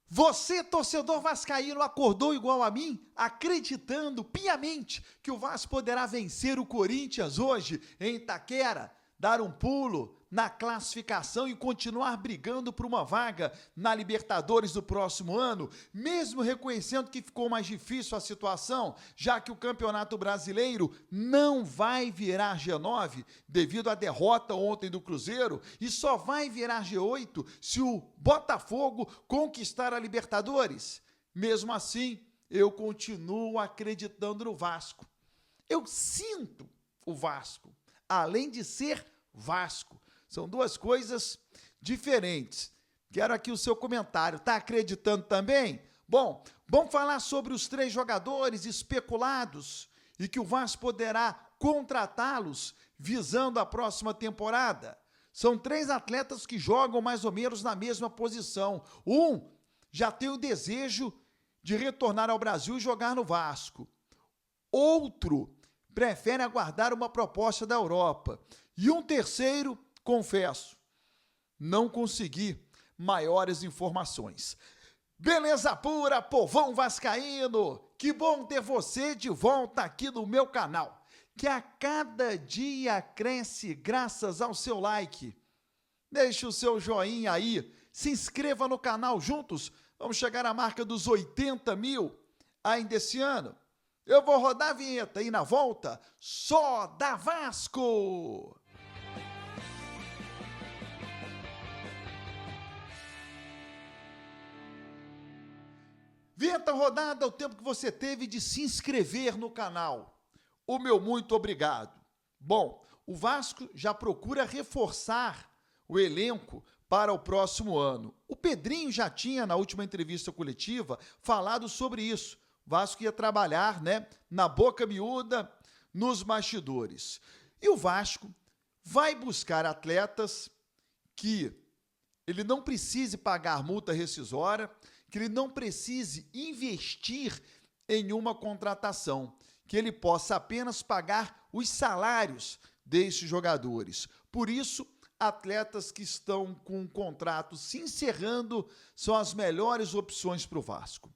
Você, torcedor vascaíno, acordou igual a mim, acreditando piamente que o Vasco poderá vencer o Corinthians hoje em Itaquera, dar um pulo na classificação e continuar brigando por uma vaga na Libertadores do próximo ano, mesmo reconhecendo que ficou mais difícil a situação, já que o Campeonato Brasileiro não vai virar G9 devido à derrota ontem do Cruzeiro e só vai virar G8 se o Botafogo conquistar a Libertadores. Mesmo assim, eu continuo acreditando no Vasco. Eu sinto o Vasco, além de ser Vasco. São duas coisas diferentes. Quero aqui o seu comentário. Está acreditando também? Bom, vamos falar sobre os 3 jogadores especulados e que o Vasco poderá contratá-los visando a próxima temporada. São 3 atletas que jogam mais ou menos na mesma posição. Um já tem o desejo de retornar ao Brasil e jogar no Vasco. Outro prefere aguardar uma proposta da Europa. E um terceiro, confesso, não consegui maiores informações. Beleza pura, povão vascaíno! Que bom ter você de volta aqui no meu canal, que a cada dia cresce graças ao seu like. Deixe o seu joinha aí, se inscreva no canal juntos, vamos chegar à marca dos 80 mil ainda esse ano. Eu vou rodar a vinheta e na volta, só da Vasco! Vinheta rodada, o tempo que você teve de se inscrever no canal. O meu muito obrigado. Bom, o Vasco já procura reforçar o elenco para o próximo ano. O Pedrinho já tinha, na última entrevista coletiva, falado sobre isso. O Vasco ia trabalhar, na boca miúda, nos bastidores. E o Vasco vai buscar atletas que ele não precise pagar multa rescisória, que ele não precise investir em uma contratação, que ele possa apenas pagar os salários desses jogadores. Por isso, atletas que estão com o contrato se encerrando são as melhores opções para o Vasco.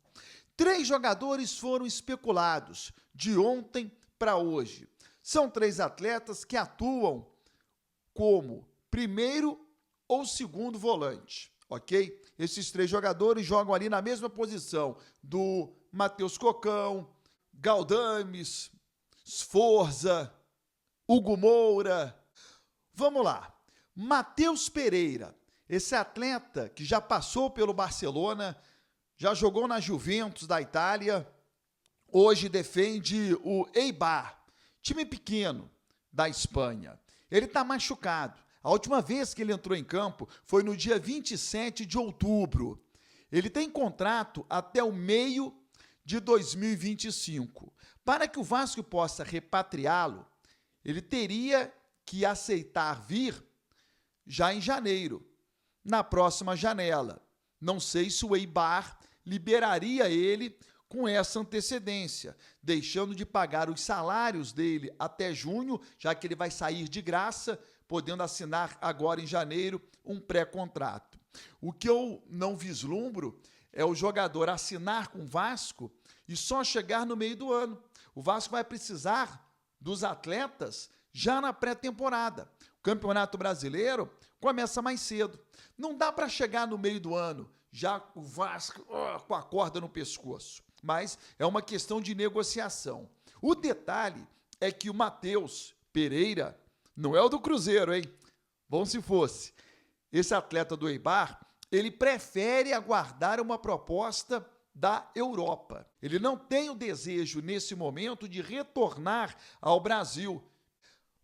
3 jogadores foram especulados de ontem para hoje. São 3 atletas que atuam como primeiro ou segundo volante, ok? Esses 3 jogadores jogam ali na mesma posição do Matheus Cocão, Galdames, Sforza, Hugo Moura. Vamos lá. Matheus Pereira, esse atleta que já passou pelo Barcelona, já jogou na Juventus da Itália, hoje defende o Eibar, time pequeno da Espanha. Ele está machucado. A última vez que ele entrou em campo foi no dia 27 de outubro. Ele tem contrato até o meio de 2025. Para que o Vasco possa repatriá-lo, ele teria que aceitar vir já em janeiro, na próxima janela. Não sei se o Eibar liberaria ele com essa antecedência, deixando de pagar os salários dele até junho, já que ele vai sair de graça, podendo assinar agora em janeiro um pré-contrato. O que eu não vislumbro é o jogador assinar com o Vasco e só chegar no meio do ano. O Vasco vai precisar dos atletas já na pré-temporada. O Campeonato Brasileiro começa mais cedo. Não dá para chegar no meio do ano, já o Vasco com a corda no pescoço. Mas é uma questão de negociação. O detalhe é que o Matheus Pereira não é o do Cruzeiro, hein? Bom se fosse. Esse atleta do Eibar, ele prefere aguardar uma proposta da Europa. Ele não tem o desejo, nesse momento, de retornar ao Brasil.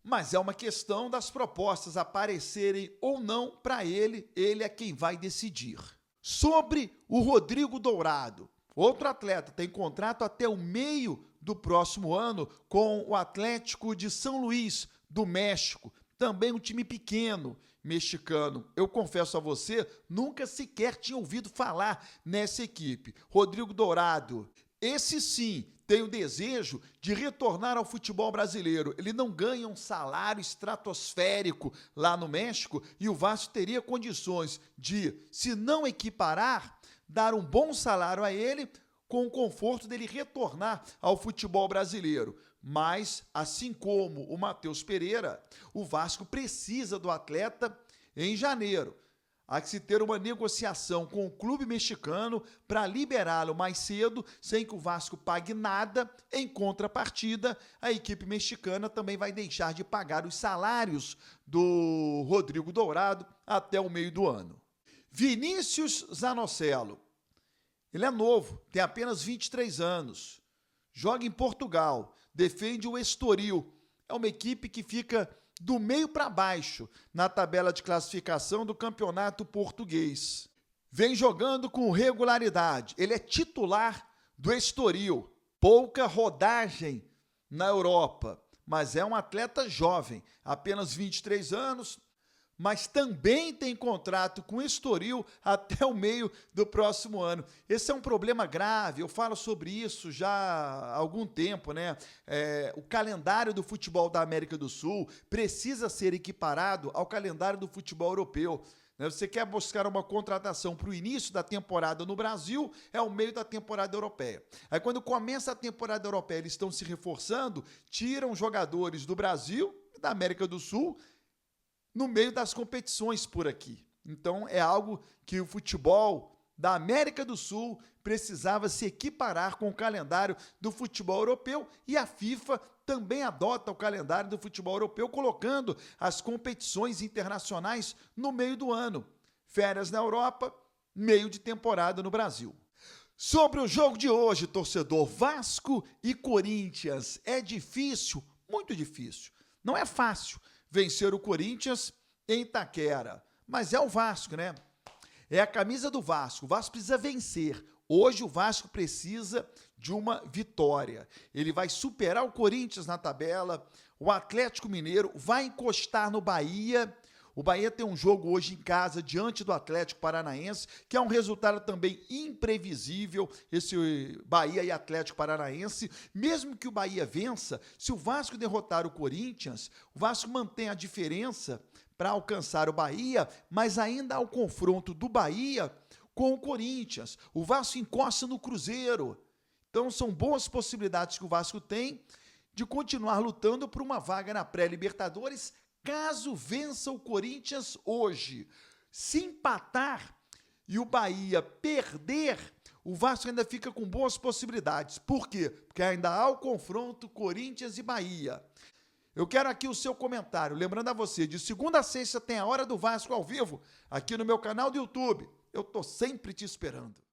Mas é uma questão das propostas aparecerem ou não para ele é quem vai decidir. Sobre o Rodrigo Dourado, outro atleta, tem contrato até o meio do próximo ano com o Atlético de São Luís, do México, também um time pequeno mexicano. Eu confesso a você, nunca sequer tinha ouvido falar nessa equipe. Rodrigo Dourado, esse sim, tem o desejo de retornar ao futebol brasileiro. Ele não ganha um salário estratosférico lá no México e o Vasco teria condições de, se não equiparar, dar um bom salário a ele, com o conforto dele retornar ao futebol brasileiro. Mas, assim como o Matheus Pereira, o Vasco precisa do atleta em janeiro. Há que se ter uma negociação com o clube mexicano para liberá-lo mais cedo, sem que o Vasco pague nada. Em contrapartida, a equipe mexicana também vai deixar de pagar os salários do Rodrigo Dourado até o meio do ano. Vinícius Zanocelo. Ele é novo, tem apenas 23 anos. Joga em Portugal, defende o Estoril. É uma equipe que fica do meio para baixo na tabela de classificação do campeonato português. Vem jogando com regularidade. Ele é titular do Estoril. Pouca rodagem na Europa, mas é um atleta jovem, apenas 23 anos, mas também tem contrato com o Estoril até o meio do próximo ano. Esse é um problema grave, eu falo sobre isso já há algum tempo, né? O calendário do futebol da América do Sul precisa ser equiparado ao calendário do futebol europeu. Você quer buscar uma contratação para o início da temporada no Brasil, é o meio da temporada europeia. Aí quando começa a temporada europeia, eles estão se reforçando, tiram jogadores do Brasil e da América do Sul no meio das competições por aqui. Então, é algo que o futebol da América do Sul precisava se equiparar com o calendário do futebol europeu, e a FIFA também adota o calendário do futebol europeu, colocando as competições internacionais no meio do ano. Férias na Europa, meio de temporada no Brasil. Sobre o jogo de hoje, torcedor, Vasco e Corinthians. É difícil, muito difícil. Não é fácil vencer o Corinthians em Itaquera, mas é o Vasco, né? É a camisa do Vasco. O Vasco precisa vencer. Hoje o Vasco precisa de uma vitória. Ele vai superar o Corinthians na tabela, o Atlético Mineiro vai encostar no Bahia. O Bahia tem um jogo hoje em casa diante do Atlético Paranaense, que é um resultado também imprevisível, esse Bahia e Atlético Paranaense. Mesmo que o Bahia vença, se o Vasco derrotar o Corinthians, o Vasco mantém a diferença para alcançar o Bahia, mas ainda há o confronto do Bahia com o Corinthians. O Vasco encosta no Cruzeiro. Então são boas possibilidades que o Vasco tem de continuar lutando por uma vaga na pré-Libertadores, caso vença o Corinthians hoje. Se empatar e o Bahia perder, o Vasco ainda fica com boas possibilidades. Por quê? Porque ainda há o confronto Corinthians e Bahia. Eu quero aqui o seu comentário. Lembrando a você, de segunda a sexta tem a Hora do Vasco ao vivo, aqui no meu canal do YouTube. Eu estou sempre te esperando.